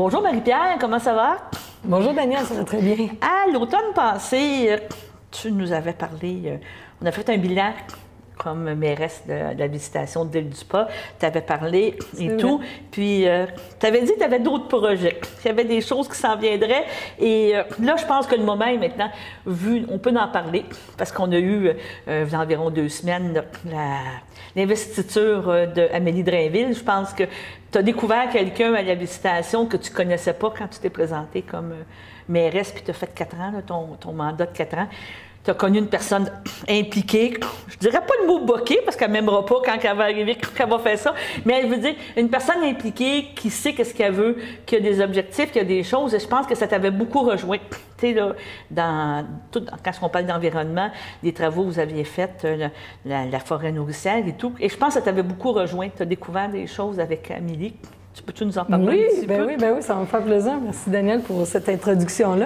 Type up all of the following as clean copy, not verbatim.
Bonjour Marie-Pierre, comment ça va? Bonjour Daniel, ça va très bien. À l'automne passé, tu nous avais parlé, on a fait un bilan comme mairesse de la visitation de l'Île-du-Pas. Tu avais parlé et tout. Puis, tu avais dit que tu avais d'autres projets, qu'il y avait des choses qui s'en viendraient. Et là, je pense que le moment est maintenant, on peut en parler, parce qu'on a eu, il y a environ 2 semaines, l'investiture d'Amélie Drainville. Je pense que tu as découvert quelqu'un à la visitation que tu ne connaissais pas quand tu t'es présentée comme mairesse, puis tu as fait 4 ans, là, ton mandat de 4 ans. Tu as connu une personne impliquée, je dirais pas le mot boquée, parce qu'elle m'aimera pas quand elle va arriver, quand elle va faire ça, mais elle veut dire une personne impliquée qui sait qu'est-ce qu'elle veut, qui a des objectifs, qui a des choses, et je pense que ça t'avait beaucoup rejoint. Tu sais, là, quand on parle d'environnement, des travaux que vous aviez faits, la forêt nourricière et tout, et je pense que ça t'avait beaucoup rejoint. Tu as découvert des choses avec Amélie. Peux-tu nous en parler un petit peu? Oui, ça va me faire plaisir. Merci Daniel pour cette introduction-là.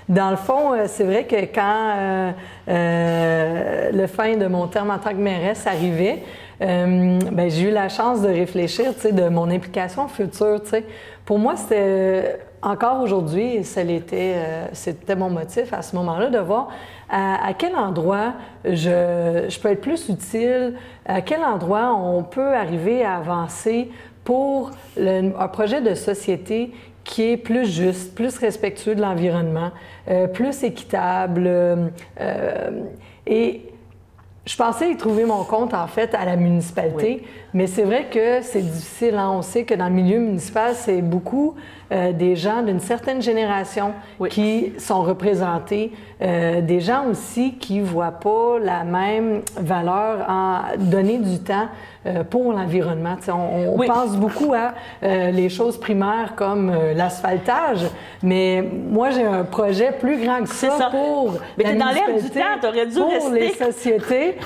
Dans le fond, c'est vrai que quand le fin de mon terme en tant que mairesse arrivait, j'ai eu la chance de réfléchir, tu sais, de mon implication future, tu sais. Pour moi, c'était encore aujourd'hui, c'était mon motif à ce moment-là, de voir à quel endroit je peux être plus utile, à quel endroit on peut arriver à avancer pour un projet de société qui est plus juste, plus respectueux de l'environnement, plus équitable. Et je pensais y trouver mon compte, en fait, à la municipalité, mais c'est vrai que c'est difficile. Hein? On sait que dans le milieu municipal, c'est beaucoup des gens d'une certaine génération qui sont représentés, des gens aussi qui ne voient pas la même valeur en donner du temps pour l'environnement. On pense beaucoup à les choses primaires comme l'asphaltage, mais moi, j'ai un projet plus grand que ça pour la dans l'air du temps, tu aurais dû pour les sociétés.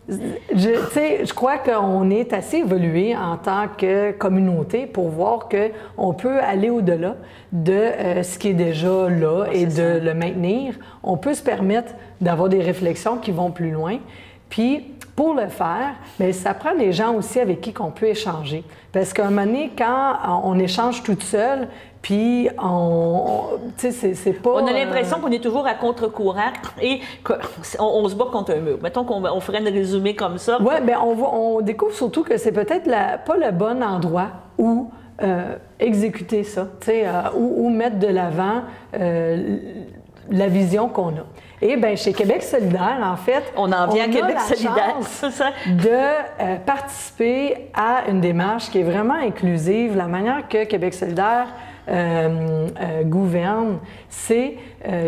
Je crois qu'on est assez évolué en tant que communauté pour voir qu'on peut aller au-delà de ce qui est déjà là et de le maintenir. On peut se permettre d'avoir des réflexions qui vont plus loin. Puis, pour le faire, bien, ça prend des gens aussi avec qui on peut échanger. Parce qu'à un moment donné, quand on échange toute seule, puis tu sais, c'est pas... On a l'impression qu'on est toujours à contre-courant et qu'on se bat contre un mur. Mettons qu'on ferait un résumé comme ça. Oui, bien, on découvre surtout que c'est peut-être pas le bon endroit où exécuter ça, tu sais, où mettre de l'avant la vision qu'on a. Et bien, chez Québec solidaire, en fait, on en vient à Québec solidaire, c'est ça, de participer à une démarche qui est vraiment inclusive. La manière que Québec solidaire gouverne, c'est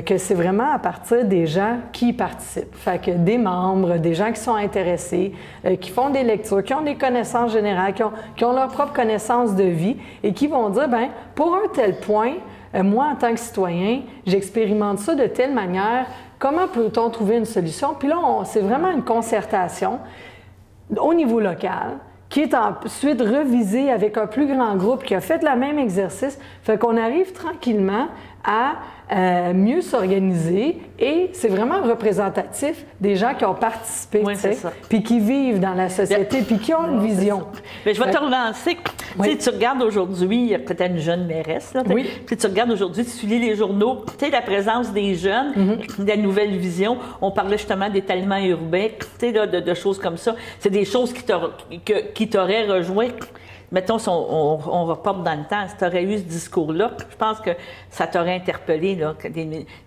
que c'est vraiment à partir des gens qui participent. Fait que des membres, des gens qui sont intéressés, qui font des lectures, qui ont des connaissances générales, qui ont leur propre connaissance de vie et qui vont dire, bien, pour un tel point, moi, en tant que citoyen, j'expérimente ça de telle manière. Comment peut-on trouver une solution? Puis là, c'est vraiment une concertation au niveau local qui est ensuite revisée avec un plus grand groupe qui a fait le même exercice. Fait qu'on arrive tranquillement à mieux s'organiser et c'est vraiment représentatif des gens qui ont participé, puis qui vivent dans la société, puis qui ont une vision. Mais je vais te relancer. Tu regardes aujourd'hui, peut-être une jeune mairesse, là, puis tu regardes aujourd'hui, tu lis les journaux, tu sais, la présence des jeunes, de la nouvelle vision. On parlait justement d'étalement urbain, tu sais, de choses comme ça. C'est des choses qui t'auraient rejoint. Mettons, si on reporte dans le temps, si tu aurais eu ce discours-là, je pense que ça t'aurait interpellé, là,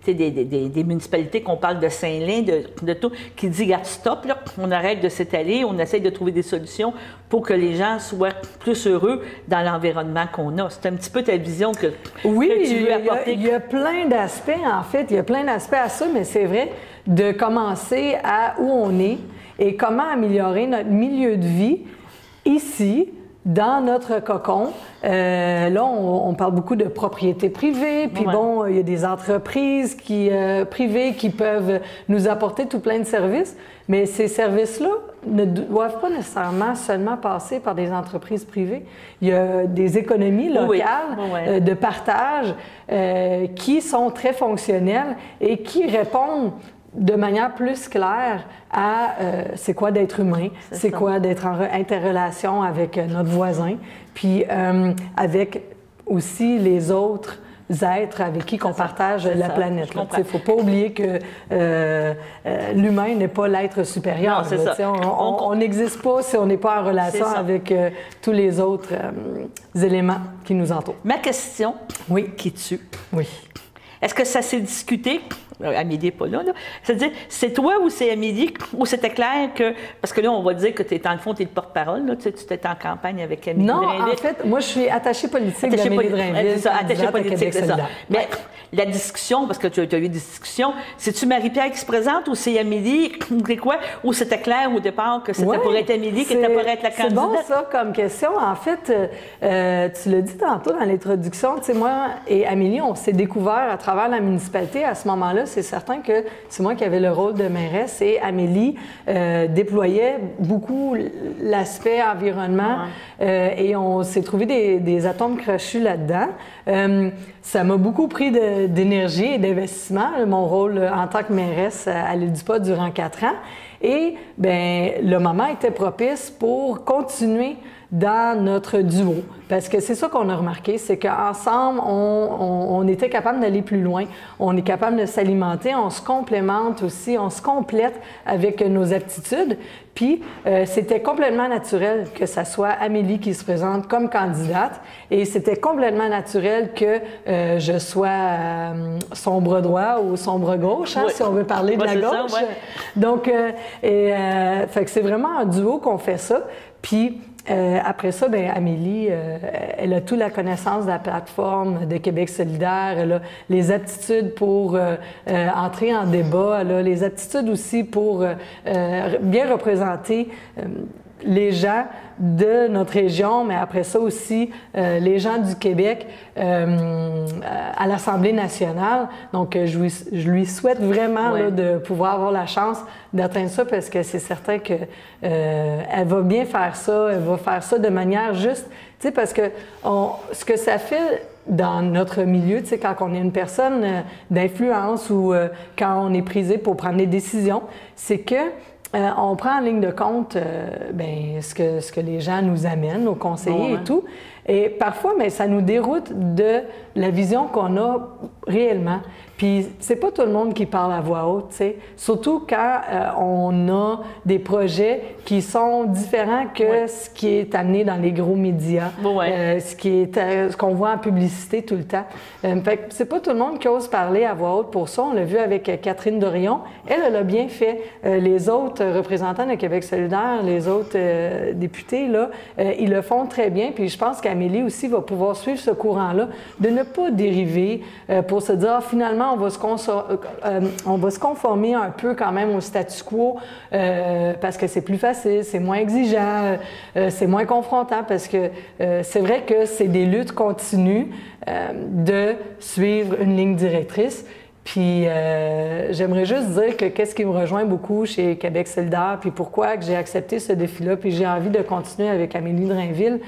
des municipalités qu'on parle de Saint-Lin, de tout, qui dit, regarde, stop, là, on arrête de s'étaler, on essaye de trouver des solutions pour que les gens soient plus heureux dans l'environnement qu'on a. C'est un petit peu ta vision que tu veux apporter. Il y a plein d'aspects, en fait, il y a plein d'aspects à ça, mais c'est vrai de commencer à où on est et comment améliorer notre milieu de vie ici, dans notre cocon. Là, on parle beaucoup de propriété privée, puis bon, il y a des entreprises privées qui peuvent nous apporter tout plein de services, mais ces services-là ne doivent pas nécessairement seulement passer par des entreprises privées. Il y a des économies locales de partage qui sont très fonctionnelles et qui répondent de manière plus claire à c'est quoi d'être humain, c'est quoi d'être en interrelation avec notre voisin, puis avec aussi les autres êtres avec qui on partage la planète. Il ne faut pas oublier que l'humain n'est pas l'être supérieur. Non, c'est ça. On n'existe pas si on n'est pas en relation avec tous les autres éléments qui nous entourent. Ma question, qui tue. Oui. Est-ce que ça s'est discuté? Amélie n'est pas là. C'est-à-dire, c'est toi ou c'est Amélie, ou c'était clair que... Parce que là, on va dire que dans le fond, tu es le porte-parole. Tu étais en campagne avec Amélie Drainville. Non, en fait, moi, je suis attachée politique d'Amélie Drainville. C'est ça, attachée politique, c'est ça. Mais la discussion, parce que tu as eu des discussions, c'est-tu Marie-Pierre qui se présente ou c'est Amélie? Ou c'était clair au départ que c'était pour être Amélie qui était pour être la candidate? C'est bon, ça, comme question. En fait, tu l'as dit tantôt dans l'introduction, tu sais, moi et Amélie, on s'est découvert à travers la municipalité. À ce moment-là, c'est certain que c'est moi qui avais le rôle de mairesse et Amélie déployait beaucoup l'aspect environnement et on s'est trouvé des atomes crochus là-dedans. Ça m'a beaucoup pris d'énergie et d'investissement, mon rôle en tant que mairesse à l'île du Pas durant 4 ans. Et bien, le moment était propice pour continuer dans notre duo. Parce que c'est ça qu'on a remarqué, c'est qu'ensemble, on était capable d'aller plus loin. On est capable de s'alimenter, on se complémente aussi, on se complète avec nos aptitudes. Puis, c'était complètement naturel que ça soit Amélie qui se présente comme candidate et c'était complètement naturel que je sois son bras droit ou son bras gauche, si on veut parler de la gauche. Ça, donc, fait que c'est vraiment un duo qu'on fait ça. Puis, après ça, bien, Amélie, elle a toute la connaissance de la plateforme de Québec solidaire, elle a les aptitudes pour entrer en débat, elle a les aptitudes aussi pour bien représenter les gens de notre région, mais après ça aussi, les gens du Québec à l'Assemblée nationale. Donc, je lui souhaite vraiment là, de pouvoir avoir la chance d'atteindre ça parce que c'est certain que elle va bien faire ça, elle va faire ça de manière juste, tu sais, parce que ce que ça fait dans notre milieu, tu sais, quand on est une personne d'influence ou quand on est prisé pour prendre des décisions, c'est que on prend en ligne de compte ce que les gens nous amènent, nos conseillers et tout. Et parfois, mais ça nous déroute de la vision qu'on a réellement. Puis, c'est pas tout le monde qui parle à voix haute, tu sais. Surtout quand on a des projets qui sont différents que ce qui est amené dans les gros médias, ce qu'on voit en publicité tout le temps. Fait que c'est pas tout le monde qui ose parler à voix haute pour ça. On l'a vu avec Catherine Dorion. Elle a bien fait. Les autres représentants de Québec solidaire, les autres députés, là, ils le font très bien. Puis je pense qu'Amélie aussi va pouvoir suivre ce courant-là, de ne pas dériver pour se dire, finalement, on va se conformer un peu quand même au statu quo parce que c'est plus facile, c'est moins exigeant, c'est moins confrontant parce que c'est vrai que c'est des luttes continues de suivre une ligne directrice. Puis j'aimerais juste dire que qu'est-ce qui me rejoint beaucoup chez Québec solidaire, puis pourquoi que j'ai accepté ce défi-là, puis j'ai envie de continuer avec Amélie Drainville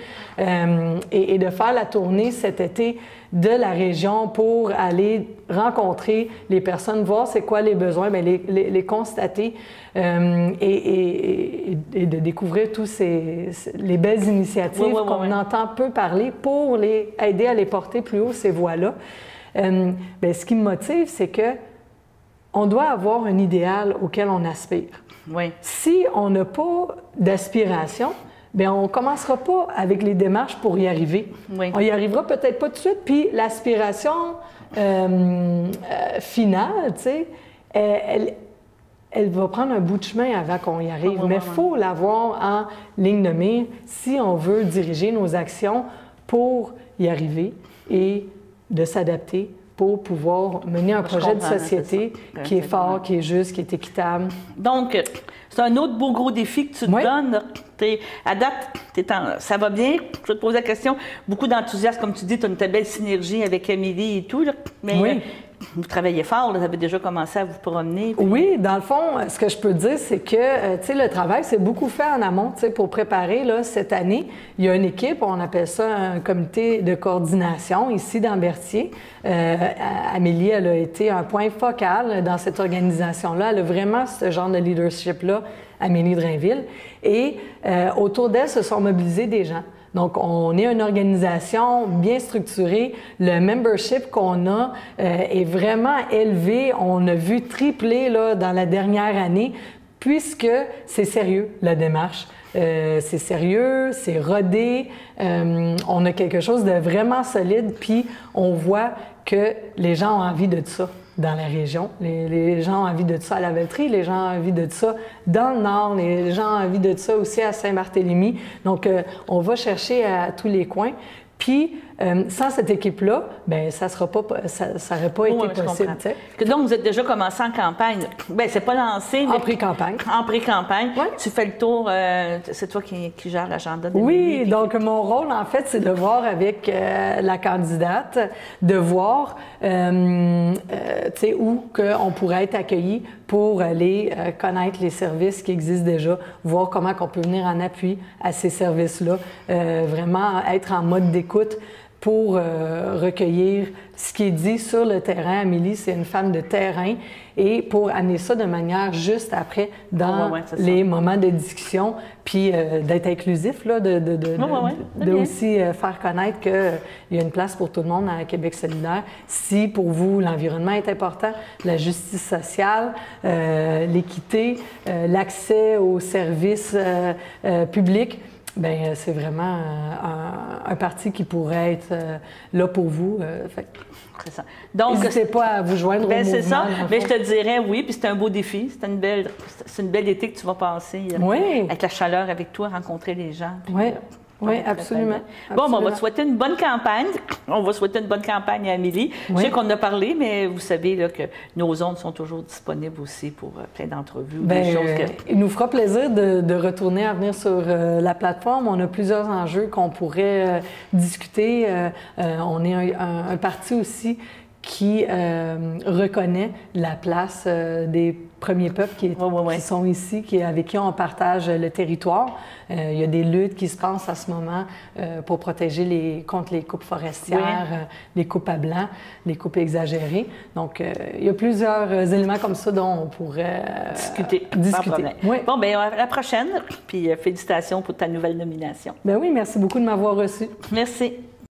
et de faire la tournée cet été de la région pour aller rencontrer les personnes, voir c'est quoi les besoins, bien, les constater et de découvrir tous les belles initiatives qu'on entend peu parler pour les aider à les porter plus haut, ces voix-là. Bien, ce qui me motive, c'est que on doit avoir un idéal auquel on aspire. Oui. Si on n'a pas d'aspiration, bien, on ne commencera pas avec les démarches pour y arriver. Oui. On y arrivera peut-être pas tout de suite, puis l'aspiration finale, tu sais, elle va prendre un bout de chemin avant qu'on y arrive. Mais il faut l'avoir en ligne de mire si on veut diriger nos actions pour y arriver et de s'adapter pour pouvoir mener un projet de société qui est fort, qui est juste, qui est équitable. Donc, c'est un autre beau gros défi que tu te donnes. À date, ça va bien. Je vais te poser la question. Beaucoup d'enthousiasme, comme tu dis, tu as une belle synergie avec Amélie et tout. Là. Mais vous travaillez fort, vous avez déjà commencé à vous promener. Puis... Oui, dans le fond, ce que je peux dire, c'est que le travail, c'est beaucoup fait en amont pour préparer là, cette année. Il y a une équipe, on appelle ça un comité de coordination ici dans Berthier. Amélie, elle a été un point focal dans cette organisation-là. Elle a vraiment ce genre de leadership-là, Amélie Drainville. Et autour d'elle se sont mobilisés des gens. Donc, on est une organisation bien structurée. Le membership qu'on a est vraiment élevé. On a vu tripler là, dans la dernière année, puisque c'est sérieux, la démarche. C'est sérieux, c'est rodé, on a quelque chose de vraiment solide, puis on voit que les gens ont envie de ça dans la région. Les gens ont envie de ça à la Velletrie, les gens ont envie de ça dans le Nord, les gens ont envie de ça aussi à Saint-Barthélemy. Donc, on va chercher à tous les coins. Puis, sans cette équipe-là, bien, ça n'aurait pas été possible. Donc, vous êtes déjà commencé en campagne. Bien, c'est pas lancé. En pré-campagne. En pré-campagne. Ouais. Tu fais le tour, c'est toi qui gère l'agenda de Oui, donc mon rôle, en fait, c'est de voir avec la candidate, de voir, tu sais, où on pourrait être accueilli pour aller connaître les services qui existent déjà, voir comment on peut venir en appui à ces services-là, vraiment être en mode d'écoute pour recueillir ce qui est dit sur le terrain. Amélie, c'est une femme de terrain, et pour amener ça de manière juste après dans les moments de discussion, puis d'être inclusif, là, de aussi faire connaître qu'il y a une place pour tout le monde à Québec solidaire. Si pour vous, l'environnement est important, la justice sociale, l'équité, l'accès aux services publics, bien, c'est vraiment un parti qui pourrait être là pour vous. C'est ça. Donc, n'hésitez pas à vous joindre au mouvement. C'est ça. Mais je te dirais oui, puis c'est un beau défi. C'est une belle été que tu vas passer avec la chaleur avec toi, rencontrer les gens. Oui, absolument. Bon, on va te souhaiter une bonne campagne. On va souhaiter une bonne campagne à Amélie. Je sais qu'on en a parlé, mais vous savez là, que nos ondes sont toujours disponibles aussi pour plein d'entrevues. Il nous fera plaisir de retourner à venir sur la plateforme. On a plusieurs enjeux qu'on pourrait discuter. On est un parti aussi qui reconnaît la place des premiers peuples qui sont ici, avec qui on partage le territoire. Il y a des luttes qui se passent à ce moment pour protéger contre les coupes forestières, les coupes à blanc, les coupes exagérées. Donc, il y a plusieurs éléments comme ça dont on pourrait discuter. Bon, bien, à la prochaine. Puis, félicitations pour ta nouvelle nomination. Ben oui, merci beaucoup de m'avoir reçu. Merci.